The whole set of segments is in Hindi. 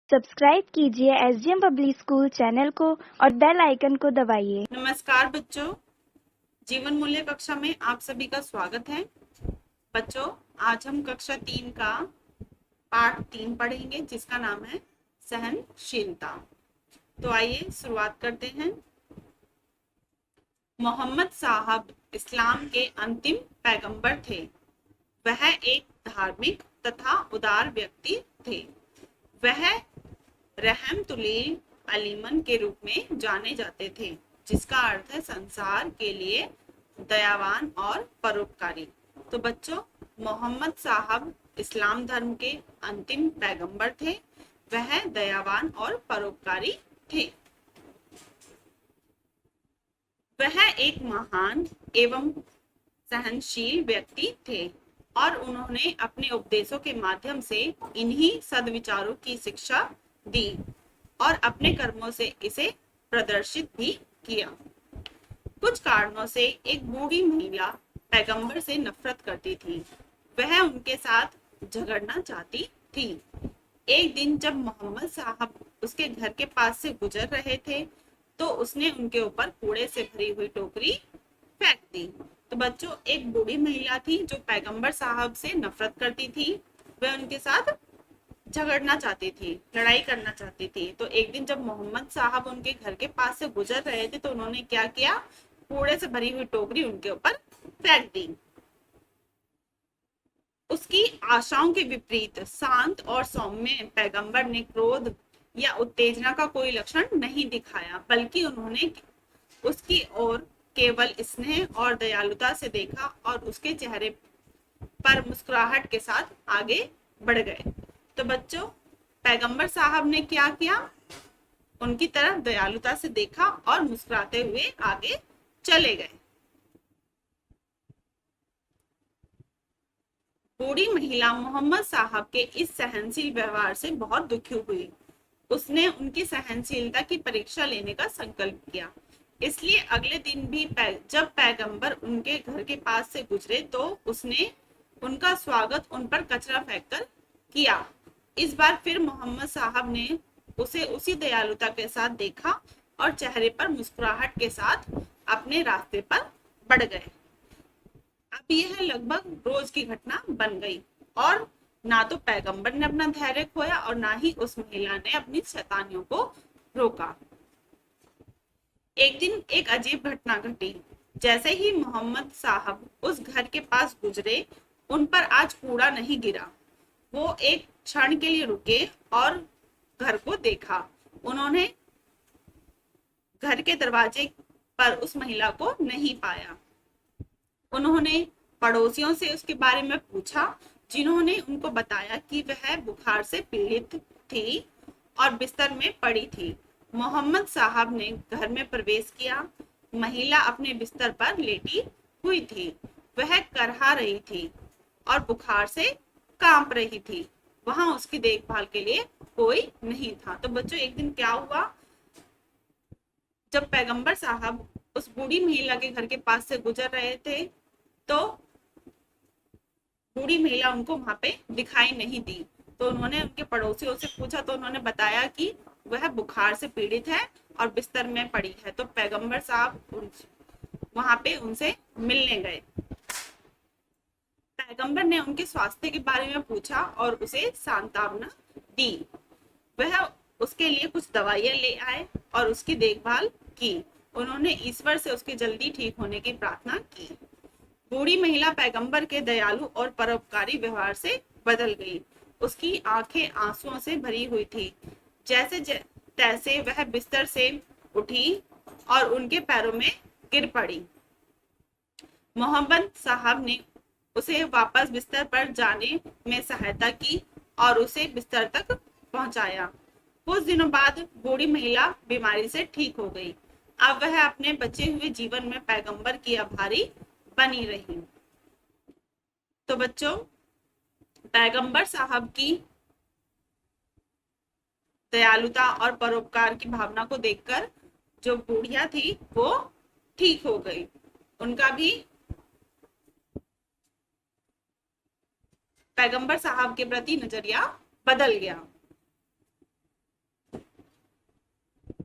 सब्सक्राइब कीजिए SGM पब्लिक स्कूल चैनल को और बेल आइकन को दबाइए। नमस्कार बच्चों, जीवन मूल्य कक्षा में आप सभी का स्वागत है। बच्चों, आज हम कक्षा 3 का पाठ 3 पढ़ेंगे जिसका नाम है सहनशीलता। तो आइए शुरुआत करते हैं। मोहम्मद साहब इस्लाम के अंतिम पैगंबर थे। वह एक धार्मिक तथा उदार व्यक्ति थे। वह रहमतुल्लिल आलमीन के रूप में जाने जाते थे, जिसका अर्थ है संसार के लिए दयावान और परोपकारी। तो बच्चों, मोहम्मद साहब इस्लाम धर्म के अंतिम पैगंबर थे। वह दयावान और परोपकारी थे। वह एक महान एवं सहनशील व्यक्ति थे और उन्होंने अपने उपदेशों के माध्यम से इन्हीं सद्विचारों की शिक्षा दी और अपने कर्मों से इसे प्रदर्शित भी किया। कुछ कारणों से एक बूढ़ी महिला पैगंबर से नफरत करती थी। वह उनके साथ झगड़ना चाहती थी। एक दिन जब मोहम्मद साहब उसके घर के पास से गुजर रहे थे, तो उसने उनके ऊपर कूड़े से भरी हुई टोकरी फेंक दी। तो बच्चों, एक बूढ़ी महिला थी जो पैगंबर साहब से नफरत करती थी। वह उनके साथ झगड़ना चाहती थी, लड़ाई करना चाहती थी। तो एक दिन जब मोहम्मद साहब उनके घर के पास से गुजर रहे थे, तो उन्होंने क्या किया, कूड़े से भरी हुई टोकरी उनके ऊपर फेंक दी। उसकी आशाओं के विपरीत शांत और सौम्य पैगंबर ने क्रोध या उत्तेजना का कोई लक्षण नहीं दिखाया, बल्कि उन्होंने उसकी ओर केवल स्नेह और दयालुता से देखा और उसके चेहरे पर मुस्कुराहट के साथ आगे बढ़ गए। तो बच्चों, पैगंबर साहब ने क्या किया, उनकी तरफ दयालुता से देखा और मुस्कुराते हुए आगे चले गए। बूढ़ी महिला मोहम्मद साहब के इस सहनशील व्यवहार से बहुत दुखी हुई। उसने उनकी सहनशीलता की परीक्षा लेने का संकल्प किया। इसलिए अगले दिन भी जब पैगंबर उनके घर के पास से गुजरे, तो उसने उनका स्वागत उन पर कचरा फेंककर किया। इस बार फिर मोहम्मद साहब ने उसे उसी दयालुता के साथ देखा और चेहरे पर मुस्कुराहट के साथ अपने रास्ते पर बढ़ गए। अब यह लगभग रोज की घटना बन गई और ना तो पैगंबर ने अपना धैर्य खोया और ना ही उस महिला ने अपनी शैतानियों को रोका। एक दिन एक अजीब घटना घटी। जैसे ही मोहम्मद साहब उस घर के पास गुजरे, उन पर आज कूड़ा नहीं गिरा। वो एक क्षण के लिए रुके और घर को देखा। उन्होंने घर के दरवाजे पर उस महिला को नहीं पाया। उन्होंने पड़ोसियों से उसके बारे में पूछा, जिन्होंने उनको बताया कि वह बुखार से पीड़ित थी और बिस्तर में पड़ी थी। मोहम्मद साहब ने घर में प्रवेश किया। महिला अपने बिस्तर पर लेटी हुई थी। वह करहा रही थी और बुखार से कांप रही थी। वहां उसकी देखभाल के लिए कोई नहीं था। तो बच्चों, एक दिन क्या हुआ, जब पैगंबर साहब उस बूढ़ी महिला के घर के पास से गुजर रहे थे, तो बूढ़ी महिला उनको वहां पे दिखाई नहीं दी। तो उन्होंने उनके पड़ोसियों से पूछा, तो उन्होंने बताया कि वह बुखार से पीड़ित है और बिस्तर में पड़ी है। तो पैगंबर साहब वहां पे उनसे मिलने गए। पैगंबर ने उनके स्वास्थ्य के बारे में पूछा और उसे सांत्वना दी। वह उसके लिए कुछ दवाइयां ले आए और उसकी देखभाल की। उन्होंने ईश्वर से उसके जल्दी ठीक होने की प्रार्थना की। बूढ़ी महिला पैगंबर के दयालु और परोपकारी व्यवहार से बदल गई। उसकी आंखें आंसुओं से भरी हुई थी। जैसे तैसे वह बिस्तर से उठी और उनके पैरों में गिर पड़ी। मोहम्मद साहब ने उसे वापस बिस्तर पर जाने में सहायता की और उसे बिस्तर तक पहुंचाया। कुछ दिनों बाद बूढ़ी महिला बीमारी से ठीक हो गई। अब वह अपने बचे हुए जीवन में पैगंबर की आभारी बनी रही। तो बच्चों, पैगंबर साहब की दयालुता और परोपकार की भावना को देखकर जो बूढ़िया थी वो ठीक हो गई। उनका भी पैगंबर साहब के प्रति नजरिया बदल गया।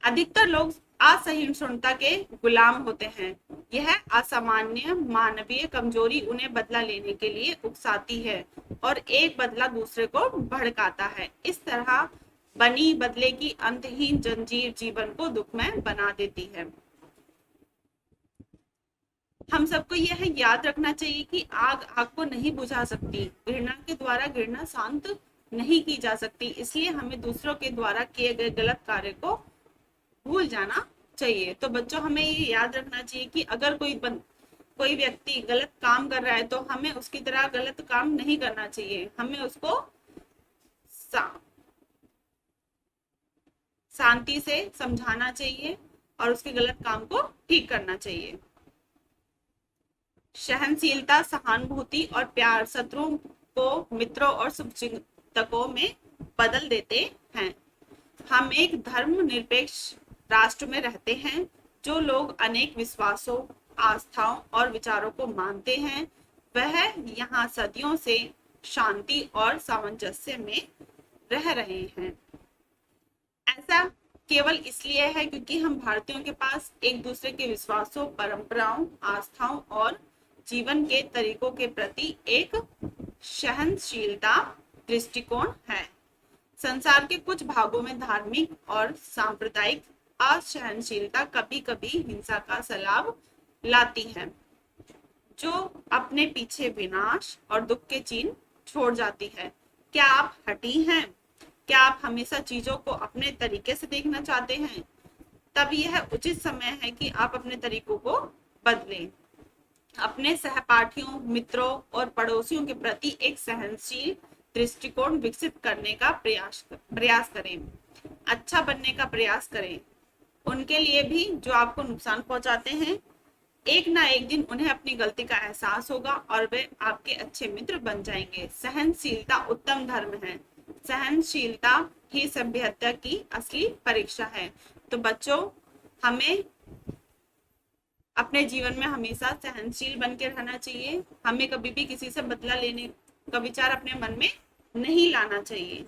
अधिकतर लोग असहिष्णुता के गुलाम होते हैं। यह असामान्य मानवीय कमजोरी उन्हें बदला लेने के लिए उकसाती है और एक बदला दूसरे को भड़काता है। इस तरह बनी बदले की अंतहीन जंजीर जीवन को दुखमय बना देती है। हम सबको यह याद रखना चाहिए कि आग आग को नहीं बुझा सकती, घृणा के द्वारा घृणा शांत नहीं की जा सकती। इसलिए हमें दूसरों के द्वारा किए गए गलत कार्य को भूल जाना चाहिए। तो बच्चों, हमें ये याद रखना चाहिए कि अगर कोई व्यक्ति गलत काम कर रहा है तो हमें उसकी तरह गलत काम नहीं करना चाहिए। हमें उसको शांति से समझाना चाहिए और उसके गलत काम को ठीक करना चाहिए। सहनशीलता, सहानुभूति और प्यार शत्रुओं को मित्रों और शुभचिंतकों में बदल देते हैं। हम एक धर्मनिरपेक्ष राष्ट्र में रहते हैं। जो लोग अनेक विश्वासों, आस्थाओं और विचारों को मानते हैं, वह यहाँ सदियों से शांति और सामंजस्य में रह रहे हैं। ऐसा केवल इसलिए है क्योंकि हम भारतीयों के पास एक दूसरे के विश्वासों, परंपराओं, आस्थाओं और जीवन के तरीकों के प्रति एक सहनशीलता दृष्टिकोण है। संसार के कुछ भागों में धार्मिक और सांप्रदायिक असहनशीलता कभी कभी हिंसा का सलाब लाती है, जो अपने पीछे विनाश और दुख के चिन्ह छोड़ जाती है। क्या आप हठी हैं? क्या आप हमेशा चीजों को अपने तरीके से देखना चाहते हैं? तब यह उचित समय है कि आप अपने तरीकों को बदलें। अपने सहपाठियों, मित्रों और पड़ोसियों के प्रति एक सहनशील दृष्टिकोण विकसित करने का प्रयास करें। अच्छा बनने का प्रयास करें। उनके लिए भी जो आपको नुकसान पहुंचाते हैं, एक ना एक दिन उन्हें अपनी गलती का एहसास होगा और वे आपके अच्छे मित्र बन जाएंगे। सहनशीलता उत्तम धर्म है। सहनशीलता ही सभ्यता की असली परीक्षा है। तो बच्चों, हमें अपने जीवन में हमेशा सहनशील बन के रहना चाहिए। हमें कभी भी किसी से बदला लेने का विचार अपने मन में नहीं लाना चाहिए।